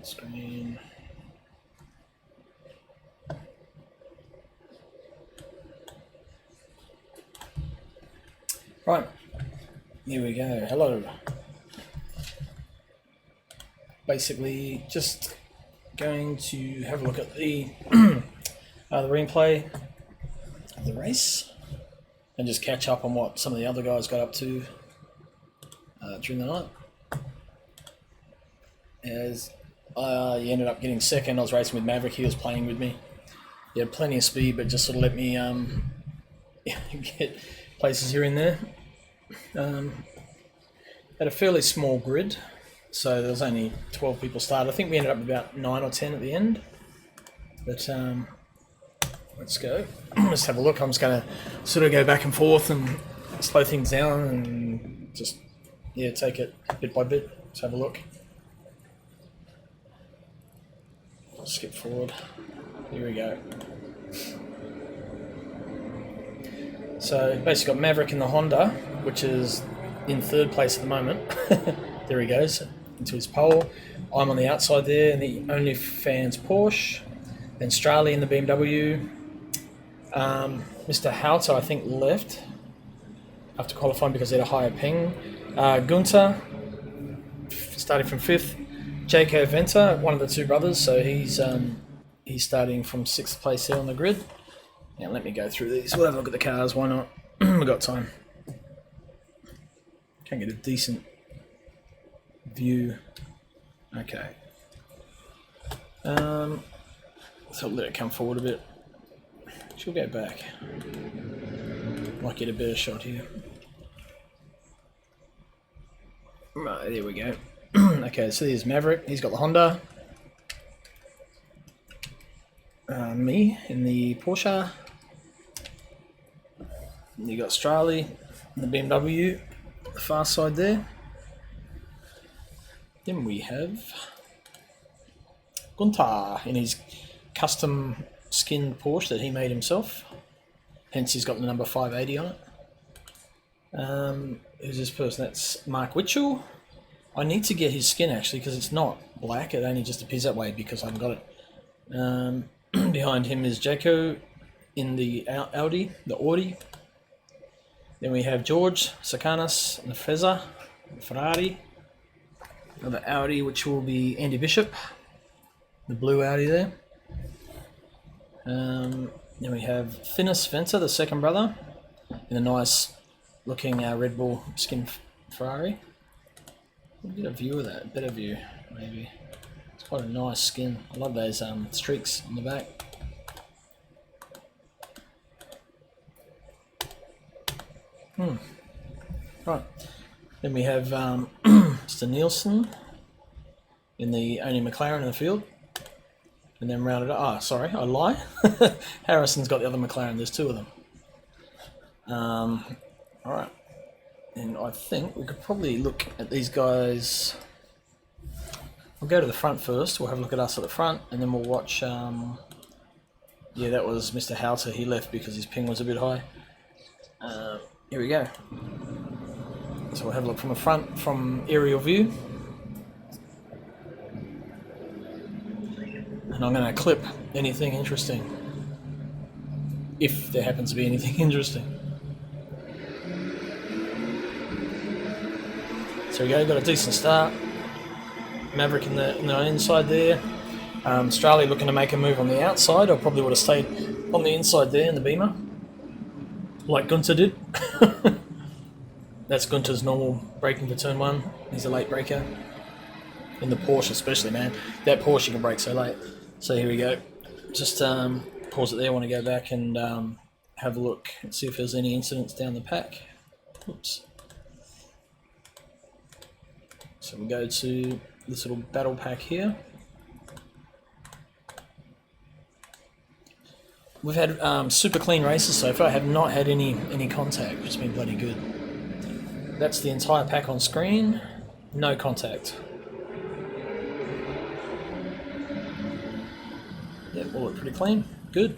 Screen. Right, here we go. Hello. Basically, just going to have a look at the the replay of the race and just catch up on what some of the other guys got up to during the night. As he ended up getting second, I was racing with Maverick. He was playing with me. He had plenty of speed, but just sort of let me get places here and there. Had a fairly small grid, so there was only 12 people started. I think we ended up about 9 or 10 at the end. But let's go. Let's have a look. I'm just going to sort of go back and forth and slow things down and just take it bit by bit. Let's have a look. I'll skip forward. Here we go. So basically got Maverick in the Honda, which is in third place at the moment. There he goes, into his pole. I'm on the outside there in the OnlyFans Porsche. Then Straley in the BMW. Mr. Hauter, I think, left after qualifying because he had a higher ping. Gunter, starting from 5th. Jaco Venter, one of the two brothers, so he's starting from 6th place there on the grid. Now let me go through these. We'll have a look at the cars, why not? We've got time. Can't get a decent view. Okay. So let it come forward a bit. She'll go back. Might get a better shot here. Right, there we go. Okay, so there's Maverick. He's got the Honda. Me in the Porsche. And you got Straley in the BMW, the far side there. Then we have Gunter in his custom skinned Porsche that he made himself. Hence he's got the number 580 on it. Who's this person? That's Mark Witchell. I need to get his skin actually because it's not black. It only just appears that way because I haven't got it. Behind him is Jaco in the Audi, the Audi. Then we have George Sakanas in the Fezza, the Ferrari. Another Audi, which will be Andy Bishop, the blue Audi there. Then we have Finis Venter, the second brother, in a nice looking Red Bull skin Ferrari. We'll get a view of that, a better view maybe. It's quite a nice skin. I love those streaks on the back. Right. Then we have Mr. Nielsen in the only McLaren in the field. And then rounded up. Ah, sorry, I lie. Harrison's got the other McLaren. There's two of them. Alright. And I think we could probably look at these guys. We'll go to the front first. We'll have a look at us at the front. And then we'll watch... yeah, that was Mr. Hauter. He left because his ping was a bit high. Here we go. So we'll have a look from the front, from aerial view. And I'm going to clip anything interesting. If there happens to be anything interesting. So we go, got a decent start. Maverick in the inside there. Straley looking to make a move on the outside. I probably would have stayed on the inside there in the Beamer. Like Gunter did. That's Gunter's normal braking for turn 1. He's a late braker. In the Porsche especially, man. That Porsche can brake so late. So here we go. Just pause it there. I want to go back and have a look and see if there's any incidents down the pack. Oops. So we'll go to this little battle pack here. We've had super clean races so far. I have not had any contact, which has been bloody good. That's the entire pack on screen. No contact. Yep, all look pretty clean. Good.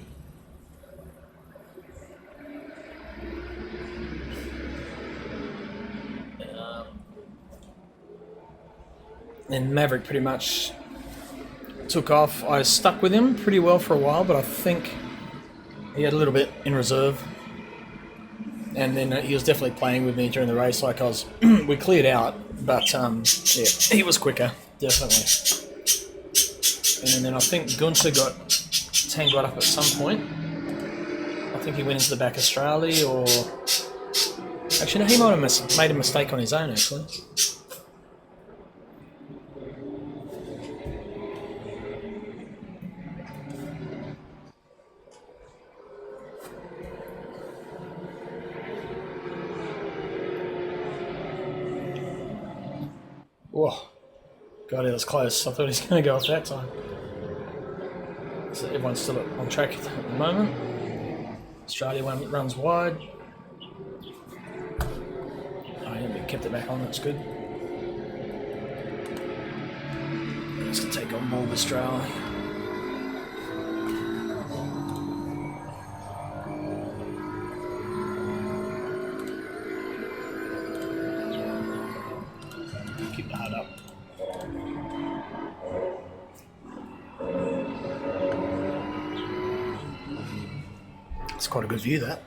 And Maverick pretty much took off. I stuck with him pretty well for a while, but I think he had a little bit in reserve. And then he was definitely playing with me during the race. Like we cleared out, but yeah, he was quicker, definitely. And then I think Gunther got tangled up at some point. I think he went into the back of Strali, or actually no, he might have made a mistake on his own actually. Whoa. God, it was close. I thought he was going to go off that time. So everyone's still on track at the moment. Australia runs wide. Oh, yeah, we kept it back on. That's good. Just to take on board Australia. Keep the heart up. It's quite a good view, that.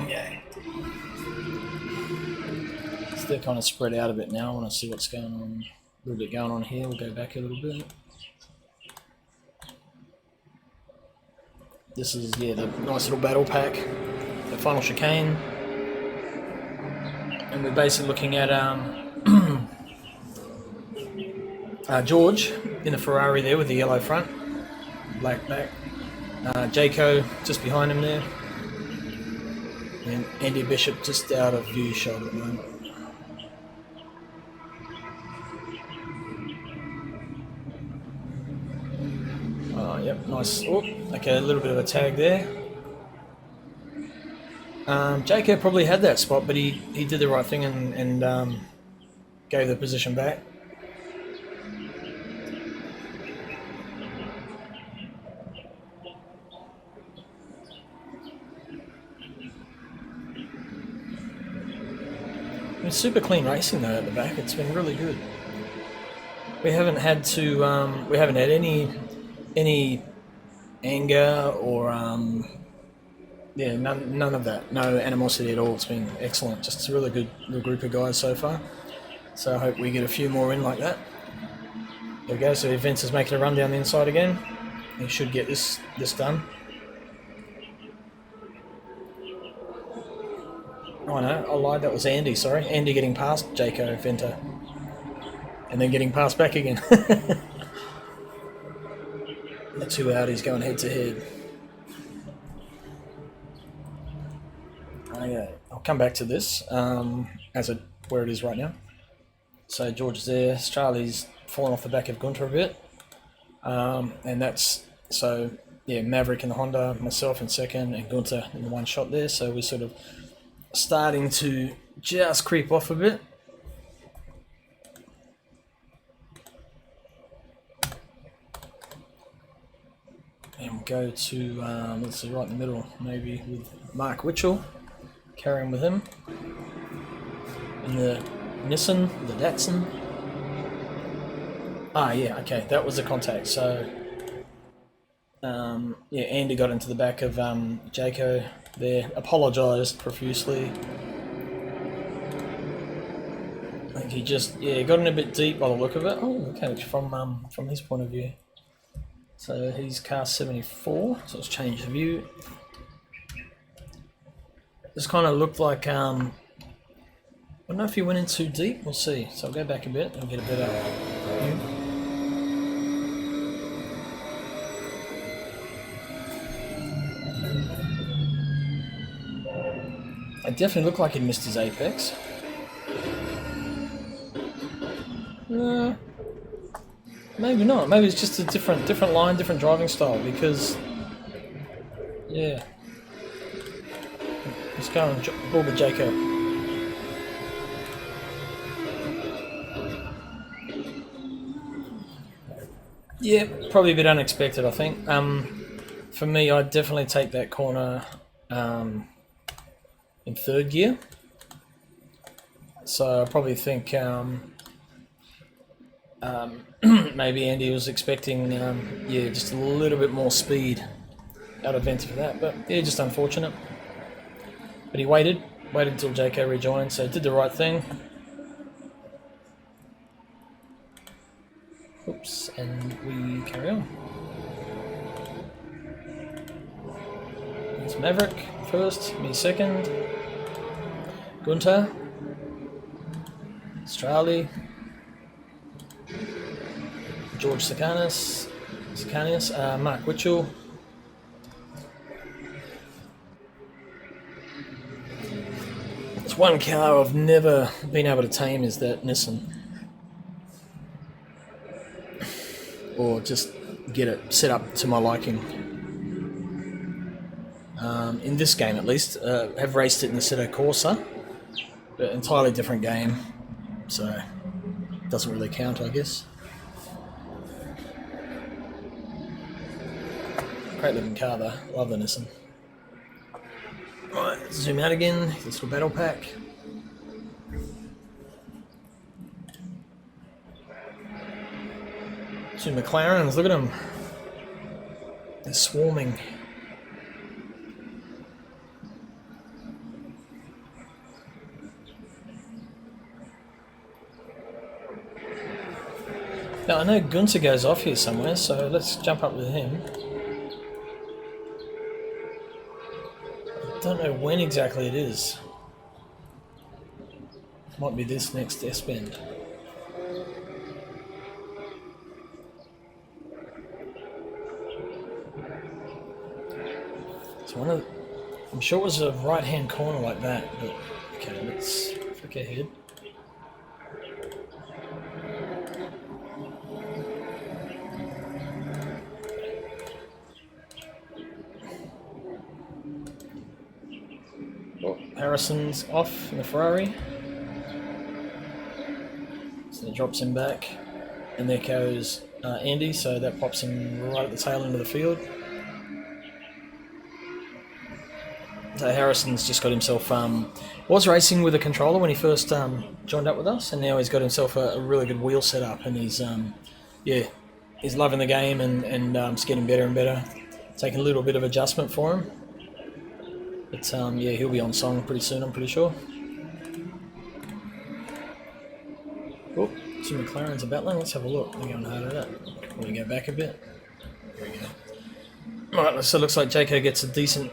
Okay. They're kind of spread out a bit now. I want to see what's going on. A little bit going on here. We'll go back a little bit. This is, yeah, the nice little battle pack, the final chicane. And we're basically looking at George in the Ferrari there with the yellow front, black back. Jayco just behind him there. And Andy Bishop just out of view shot at the moment. Oh, yep, nice. Oh, okay, a little bit of a tag there. Jayco probably had that spot, but he did the right thing and gave the position back. It's super clean racing though at the back. It's been really good. We haven't had to. We haven't had any anger or yeah, none of that. No animosity at all. It's been excellent. Just a really good little group of guys so far. So I hope we get a few more in like that. There we go. So Vince is making a run down the inside again. He should get this done. Oh no, I lied. That was Andy. Sorry, Andy getting past Jayco Venter, and then getting passed back again. The two Audis going head to head. Okay, I'll come back to this where it is right now. So George is there. Charlie's fallen off the back of Gunter a bit, and that's so yeah. Maverick in the Honda, myself in second, and Gunter in the one shot there. So we're sort of starting to just creep off a bit. And we'll go to, let's see, right in the middle, maybe with Mark Witchell, carrying with him. And the Nissan, the Datsun. Ah, yeah, okay, that was the contact. So, yeah, Andy got into the back of Jayco there, apologised profusely. I think he just, yeah, got in a bit deep by the look of it. Oh, okay, from his point of view. So he's car 74, so let's change the view. This kind of looked like, I don't know if he went in too deep, we'll see. So I'll go back a bit and get a better view. It definitely looked like he missed his apex. Maybe not. Maybe it's just a different line, different driving style. Because, yeah, let's go and ball with Jayco. Yeah, probably a bit unexpected, I think. For me, I'd definitely take that corner. in third gear. So I probably think maybe Andy was expecting, yeah, just a little bit more speed out of Venti for that. But yeah, just unfortunate. But he waited until JK rejoined, so did the right thing. Oops, and we carry on. There's Maverick first, me second. Gunter. Strali. George Sakanis, Mark Witchell. It's one car I've never been able to tame is that Nissan. Or just get it set up to my liking. In this game at least, have raced it in the Assetto Corsa, but entirely different game, so doesn't really count, I guess. Great looking car though, love the Nissan. Alright, zoom out again, this little battle pack. Two McLarens, look at them. They're swarming. Now I know Gunter goes off here somewhere, so let's jump up with him. Don't know when exactly it is. Might be this next S-bend. It's one of. I'm sure it was a right-hand corner like that, but okay, let's flick ahead. Oh, Harrison's off in the Ferrari. So it drops him back. And there goes Andy, so that pops him right at the tail end of the field. So Harrison's just got himself, was racing with a controller when he first joined up with us, and now he's got himself a really good wheel setup, and he's, yeah, he's loving the game, and it's getting better and better. Taking a little bit of adjustment for him. But yeah, he'll be on song pretty soon, I'm pretty sure. Oh, two McLarens are battling. Let's have a look. We're going hard at it. Let me go back a bit. There we go. Alright, so it looks like JK gets a decent,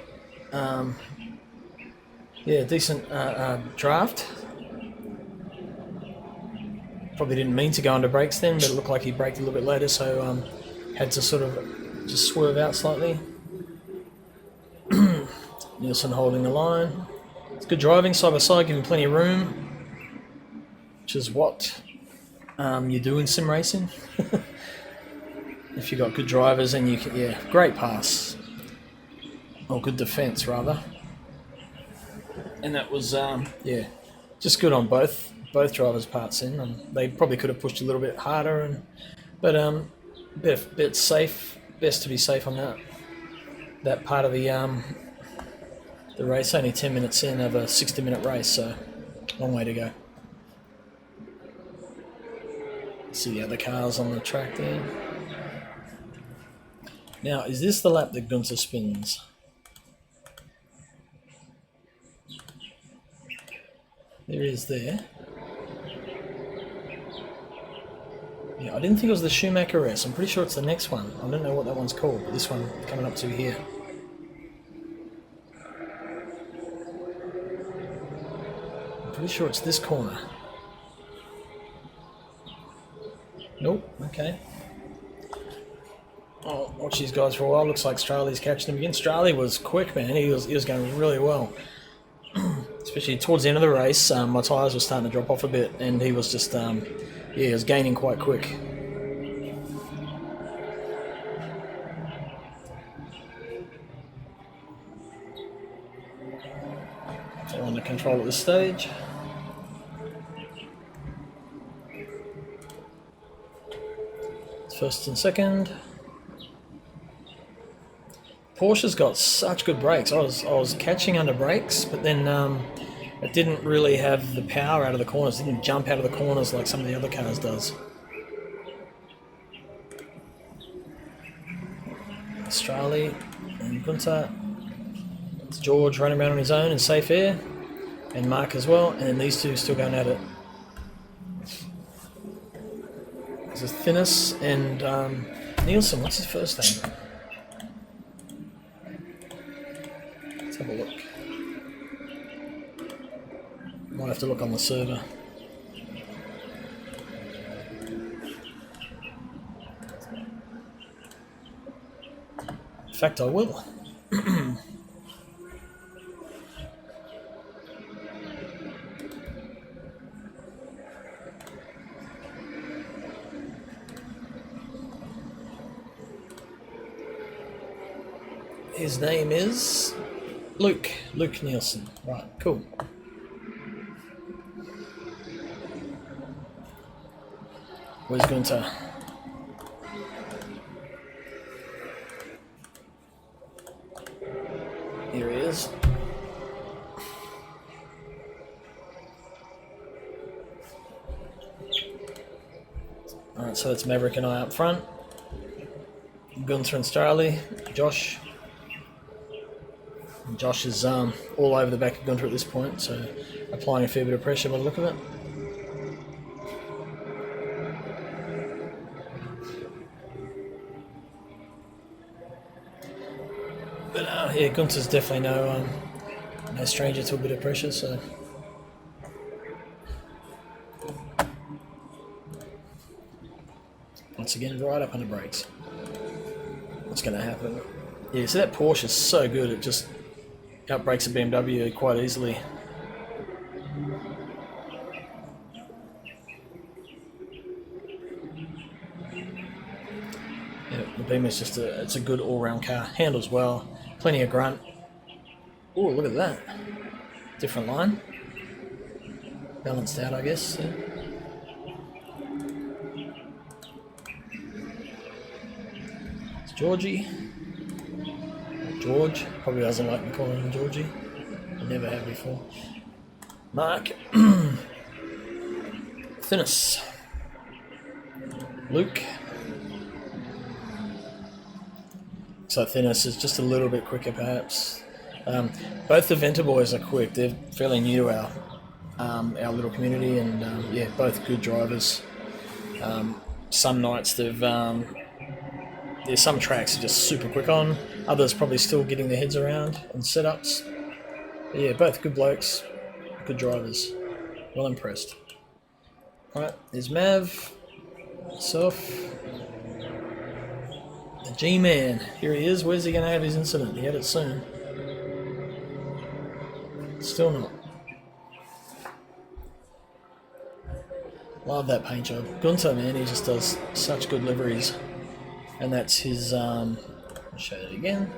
draft. Probably didn't mean to go under brakes then, but it looked like he braked a little bit later, so had to sort of just swerve out slightly. Nielsen holding the line. It's good driving, side by side, giving plenty of room, which is what you do in sim racing. If you've got good drivers and you can, yeah, great pass. Or good defence, rather. And that was, yeah, just good on both drivers' parts in. They probably could have pushed a little bit harder, but bit safe. Best to be safe on that part of the race. Only 10 minutes in of a 60-minute race, so long way to go. See the other cars on the track there. Now, is this the lap that Gunter spins? There he is there. Yeah, I didn't think it was the Schumacher race. I'm pretty sure it's the next one. I don't know what that one's called, but this one coming up to here. I'm pretty sure it's this corner. Nope, okay. I'll watch these guys for a while. Looks like Strali's catching him again. Strali was quick, man. He was going really well. Especially towards the end of the race, my tyres were starting to drop off a bit, and he was just, yeah, he was gaining quite quick. So under control at this stage. First and second. Porsche's got such good brakes. I was catching under brakes, but then it didn't really have the power out of the corners. It didn't jump out of the corners like some of the other cars does. Australia and Gunter. It's George running around on his own in safe air, and Mark as well. And then these two still going at it. There's Finnis and Nielsen. What's his first name? Let's have a look. Might have to look on the server. In fact, I will. His name is Luke Nielsen. Right, cool. Where's Gunter? Here he is. Alright, so it's Maverick and I up front. Gunter and Starley. Josh. And Josh is all over the back of Gunter at this point, so applying a fair bit of pressure by the look of it. But yeah, Gunter's definitely no stranger to a bit of pressure, so. Once again, right up on the brakes. What's going to happen? Yeah, so that Porsche is so good, it just outbrakes a BMW quite easily. Yeah, the Beamer's just it's a good all-round car. Handles well, plenty of grunt. Oh, look at that. Different line. Balanced out, I guess. Yeah. It's Georgie. George. Probably doesn't like me calling him Georgie. I never have before. Mark. Finnis. Luke. So Finnis is just a little bit quicker, perhaps. Both the Venter boys are quick. They're fairly new to our little community, and yeah, both good drivers. Some nights they've there's some tracks are just super quick on. Others probably still getting their heads around on setups. But yeah, both good blokes, good drivers. Well impressed. All right, there's Mav, myself. The G-Man, here he is. Where's he going to have his incident? He had it soon. Still not. Love that paint job. Gunter, man, he just does such good liveries. And that's his, I'll show it again.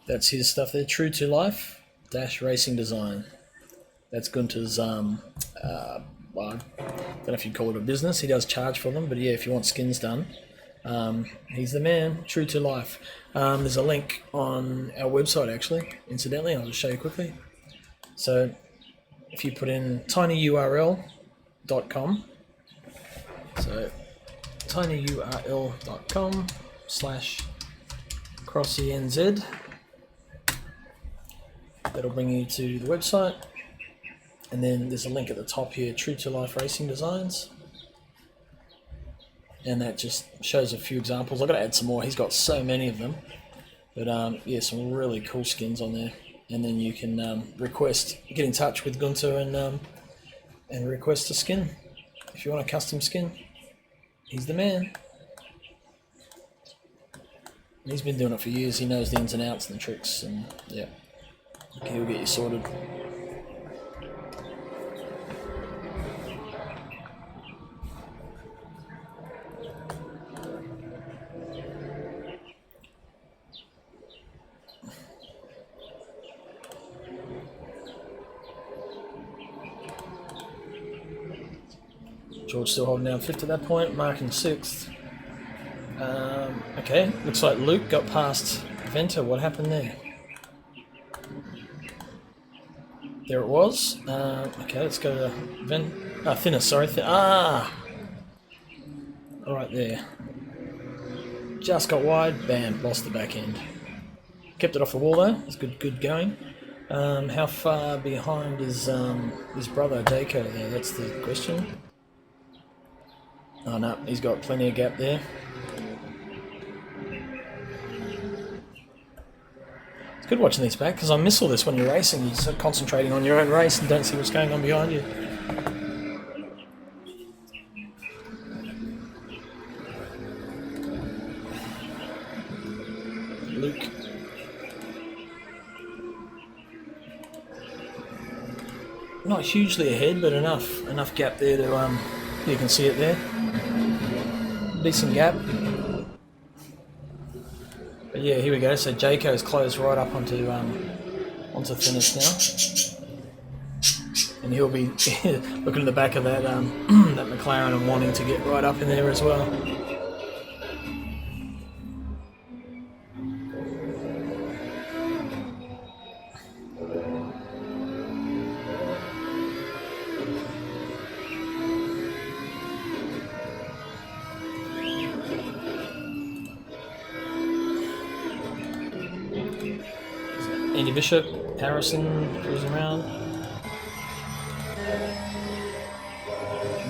That's his stuff there, True to Life, Racing Design. That's Gunter's, well, I don't know if you'd call it a business. He does charge for them, but yeah, if you want skins done, he's the man, True to Life. There's a link on our website, actually, incidentally. I'll just show you quickly. So if you put in tinyurl.com, so tinyurl.com/CrossENZ, that'll bring you to the website. And then there's a link at the top here, True to Life Racing Designs. And that just shows a few examples. I've got to add some more. He's got so many of them. But yeah, some really cool skins on there. And then you can get in touch with Gunter and request a skin. If you want a custom skin, he's the man. And he's been doing it for years. He knows the ins and outs and the tricks. And yeah, he'll get you sorted. George still holding down 5th at that point, Mark in 6th. Okay, looks like Luke got past Venter, what happened there? There it was. Okay, let's go to thinner, sorry. Alright there. Just got wide, bam, lost the back end. Kept it off the wall though, it's good going. How far behind is his brother Daco there? That's the question. Oh no, he's got plenty of gap there. It's good watching these back because I miss all this when you're racing. You're just concentrating on your own race and don't see what's going on behind you. Luke. Not hugely ahead, but enough gap there to you can see it there. Decent gap. But yeah, here we go. So Jayco's closed right up onto thinness now, and he'll be looking at the back of that that McLaren and wanting to get right up in there as well. Andy Bishop, Harrison, cruising around.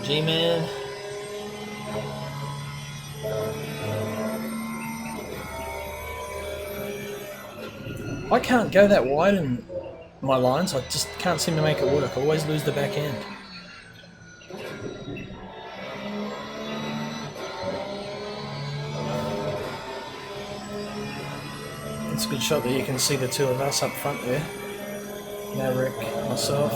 G-Man. I can't go that wide in my lines, I just can't seem to make it work. I always lose the back end. It's a good shot that you can see the two of us up front there. Maverick, myself.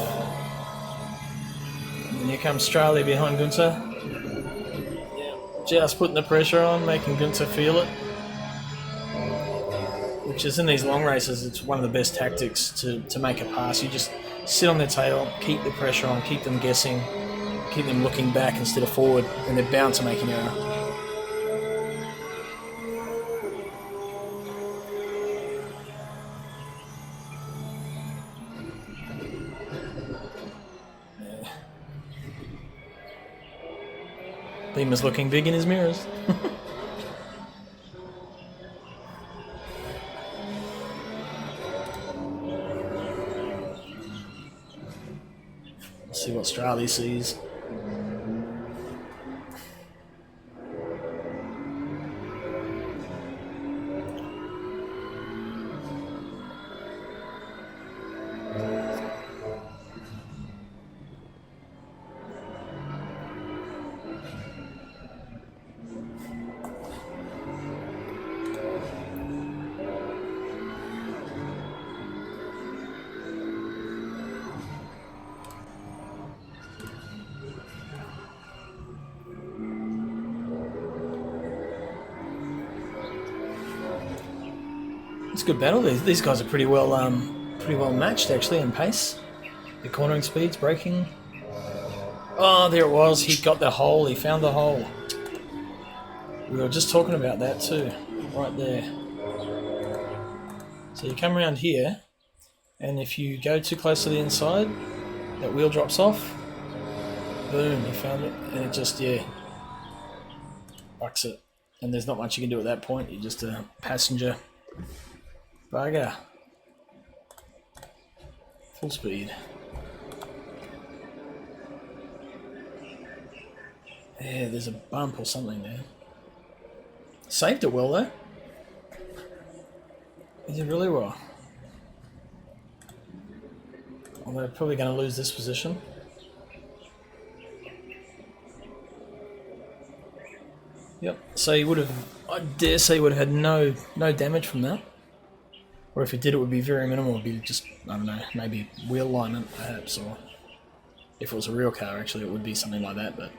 And here comes Straley behind Gunther. Just putting the pressure on, making Gunther feel it. Which is in these long races, it's one of the best tactics to make a pass. You just sit on their tail, keep the pressure on, keep them guessing, keep them looking back instead of forward, and they're bound to make an error. Beamer's looking big in his mirrors. Let's see what Straley sees. It's a good battle. These guys are pretty well matched actually in pace. The cornering speeds, braking. Oh, there it was. He got the hole. He found the hole. We were just talking about that too, right there. So you come around here, and if you go too close to the inside, that wheel drops off. Boom, you found it, and it just bucks it. And there's not much you can do at that point. You're just a passenger. Bugger. Full speed. Yeah, there's a bump or something there. Saved it well though. He did really well. Although probably going to lose this position. Yep. So he would have, I dare say, he would have had no damage from that. Or if it did, it would be very minimal. It would be just, I don't know, maybe wheel alignment perhaps, or if it was a real car, actually, it would be something like that, but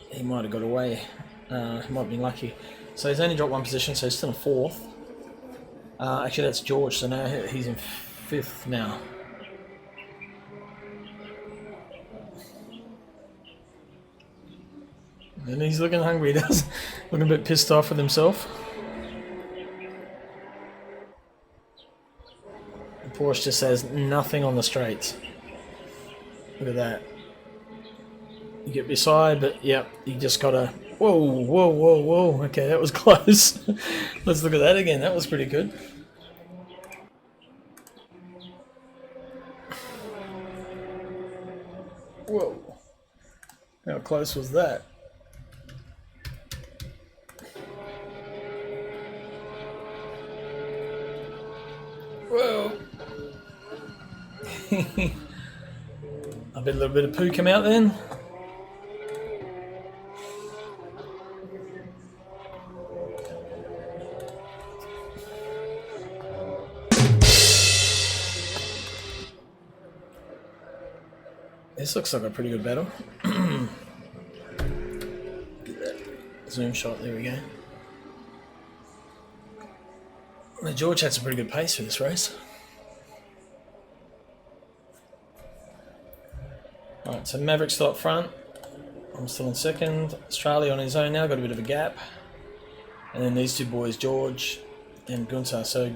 he might have got away. He might have been lucky. So he's only dropped one position, so he's still in fourth. Actually, that's George, so now he's in fifth now. And he's looking hungry, he does. Looking a bit pissed off with himself. Porsche just has nothing on the straights. Look at that. You get beside, but yep, you just gotta... Whoa, whoa, whoa, whoa. Okay, that was close. Let's look at that again. That was pretty good. Whoa. How close was that? Whoa. I bet a little bit of poo come out then. This looks like a pretty good battle. Get that zoom shot, there we go. Well, George had some pretty good pace for this race. Alright, so Maverick's still up front. I'm still in second. Australia on his own now, got a bit of a gap. And then these two boys, George and Gunther. So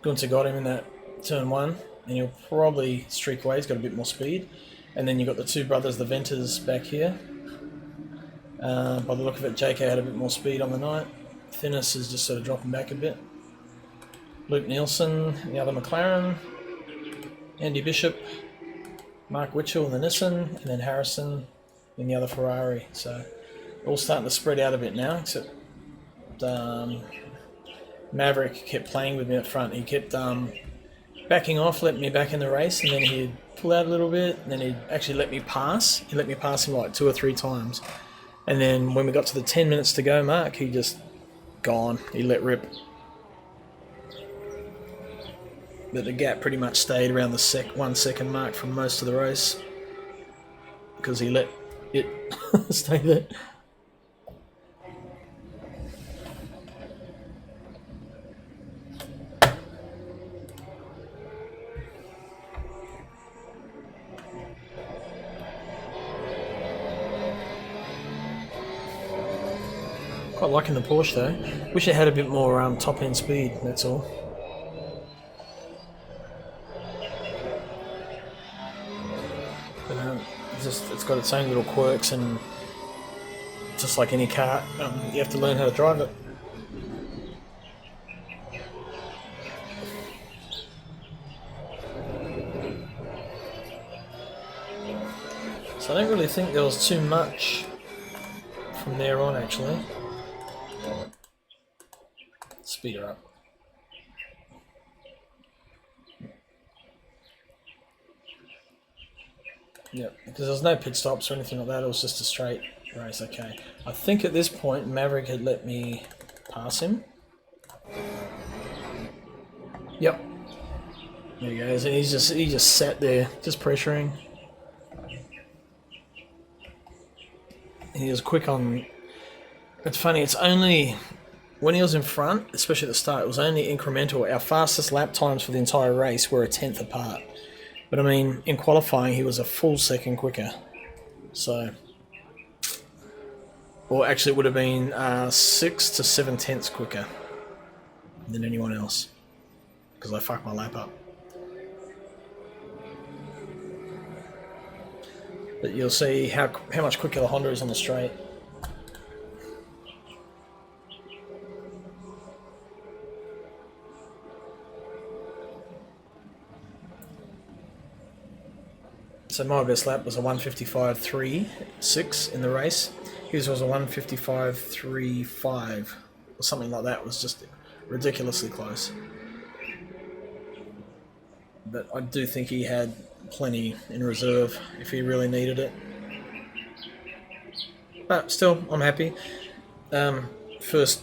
Gunther got him in that turn one, and he'll probably streak away, he's got a bit more speed. And then you've got the two brothers, the Venters, back here. By the look of it, JK had a bit more speed on the night. Finnis is just sort of dropping back a bit. Luke Nielsen, the other McLaren. Andy Bishop, Mark Witchell in the Nissan, and then Harrison in the other Ferrari. So all starting to spread out a bit now, except Maverick kept playing with me up front. He kept backing off, letting me back in the race, and then he'd pull out a little bit, and then he'd actually let me pass. He let me pass him like 2 or 3 times. And then when we got to the 10 minutes to go mark, he just gone. He let rip. But the gap pretty much stayed around the 1 second mark from most of the race, because he let it stay there. Quite liking the Porsche though. Wish it had a bit more top end speed, that's all. But it's got its own little quirks, and just like any car, you have to learn how to drive it. So I don't really think there was too much from there on actually. Speed her up. Yep, because there's no pit stops or anything like that, it was just a straight race, okay. I think at this point Maverick had let me pass him. Yep. There he goes, and he just sat there, just pressuring. He was quick on... It's funny, it's only... When he was in front, especially at the start, it was only incremental. Our fastest lap times for the entire race were a 10th apart. But I mean, in qualifying, he was a full second quicker. So... Or actually it would have been 6 to 7 tenths quicker than anyone else. Because I fucked my lap up. But you'll see how much quicker the Honda is on the straight. So my best lap was a 1:55.36 in the race. His was a 1:55.35 or something like that. It was just ridiculously close. But I do think he had plenty in reserve if he really needed it. But still, I'm happy. First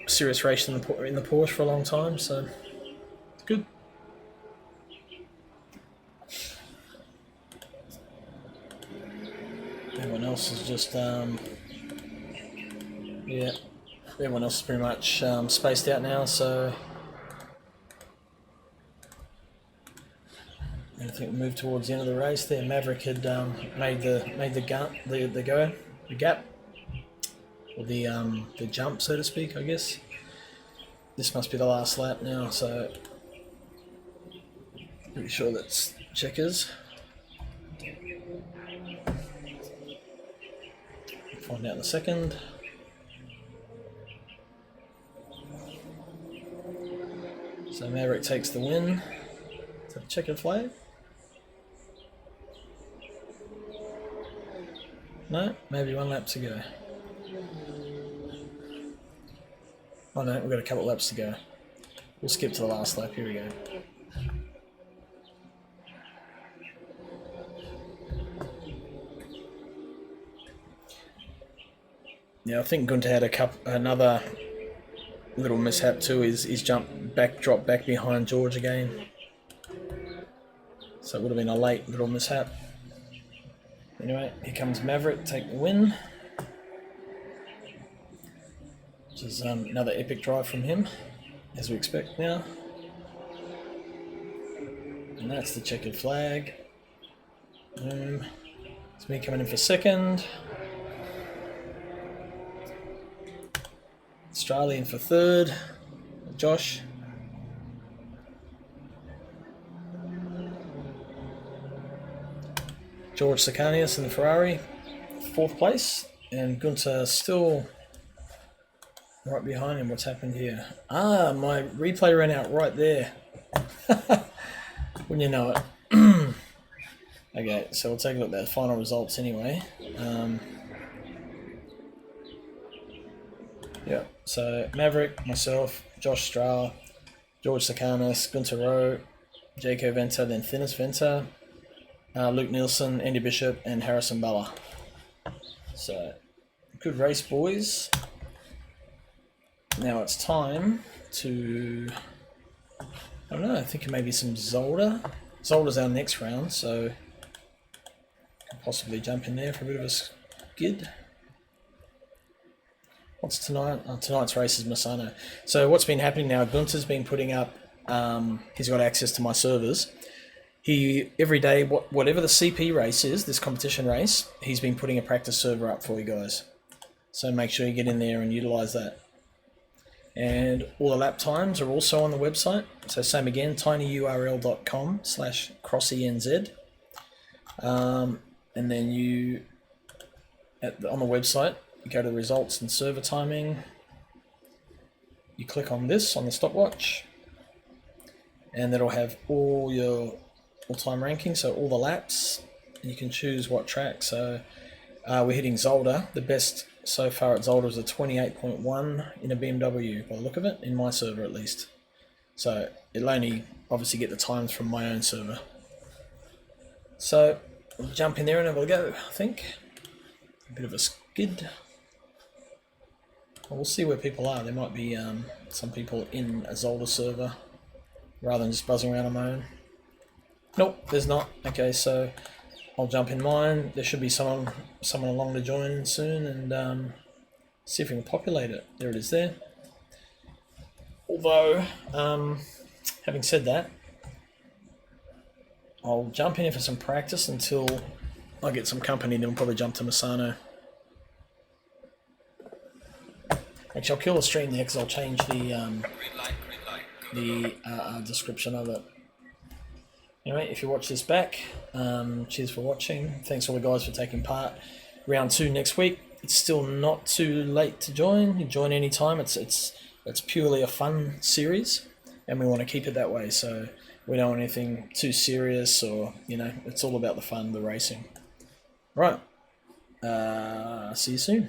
serious race in the Porsche for a long time, so it's good. Everyone else is just, yeah, everyone else is pretty much spaced out now, so I think we moved towards the end of the race there. Maverick had made the gap, or the jump, so to speak, I guess. This must be the last lap now, so Pretty sure that's checkers. Find out in a second. So Maverick takes the win. Is that a checkered flag? No, maybe 1 lap to go. Oh no, we've got a couple laps to go. We'll skip to the last lap. Here we go. Yeah, I think Gunter had another little mishap too. He's dropped back behind George again. So it would have been a late little mishap. Anyway, here comes Maverick, take the win. Which is another epic drive from him, as we expect now. And that's the checkered flag. Boom. It's me coming in for second. Australian for third. Josh. George Sakanias in the Ferrari, 4th place. And Gunter still right behind him. What's happened here? Ah, my replay ran out right there. Wouldn't you know it? Okay, so we'll take a look at the final results anyway. Yeah, so Maverick, myself, Josh Strauer, George Sakanis, Gunter Rowe, Jaco Venter, then Thinis Venter, Luke Nielsen, Andy Bishop, and Harrison Balla. So, good race, boys. Now it's time to, I don't know, I think maybe some Zolder. Zolder's our next round, so can possibly jump in there for a bit of a skid. What's tonight? Oh, tonight's race is Misano. So what's been happening now, Gunter's been putting up, he's got access to my servers. He, every day, whatever the CP race is, this competition race, he's been putting a practice server up for you guys. So make sure you get in there and utilize that. And all the lap times are also on the website. So same again, tinyurl.com/crossenz. And then you, on the website, you go to the results and server timing. You click on this on the stopwatch, and that'll have all your all-time rankings, so all the laps. And you can choose what track. So we're hitting Zolder. The best so far at Zolder is a 28.1 in a BMW, by the look of it, in my server at least. So it'll only obviously get the times from my own server. So we'll jump in there and have a go, I think. A bit of a skid. Well, we'll see where people are. There might be some people in a Zolder server rather than just buzzing around on my own. Nope, there's not. Okay, so I'll jump in mine. There should be someone along to join soon, and see if we can populate it. There it is there. Although, having said that, I'll jump in here for some practice until I get some company, then we'll probably jump to Misano. Actually, I'll kill the stream there because I'll change the description of it. Anyway, if you watch this back, cheers for watching. Thanks all the guys for taking part. Round 2 next week. It's still not too late to join. You join any time. It's purely a fun series, and we want to keep it that way. So we don't want anything too serious, or it's all about the fun, the racing. Right. See you soon.